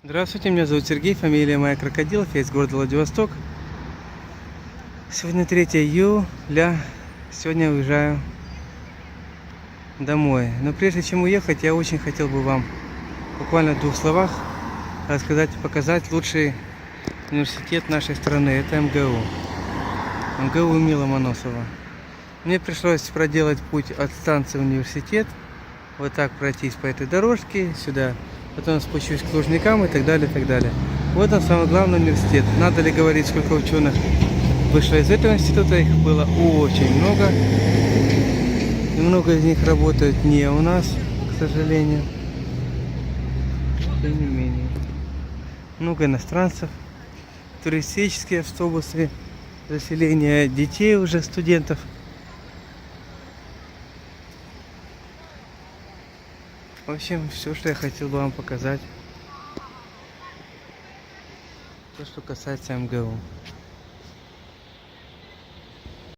Здравствуйте, меня зовут Сергей, фамилия моя Крокодилов, я из города Владивосток. Сегодня 3 июля, сегодня уезжаю домой. Но прежде чем уехать, я очень хотел бы вам буквально в двух словах рассказать и показать лучший университет нашей страны. Это МГУ. МГУ имени Ломоносова. Мне пришлось проделать путь от станции в университет, вот так пройтись по этой дорожке сюда, потом спущусь к Лужникам и так далее, и так далее. Вот он, самый главный университет. Надо ли говорить, сколько ученых вышло из этого института? Их было очень много. И много из них работают не у нас, к сожалению. Тем не менее. Много иностранцев. Туристические автобусы. Заселение детей уже, студентов. В общем, все, что я хотел бы вам показать. То, что касается МГУ.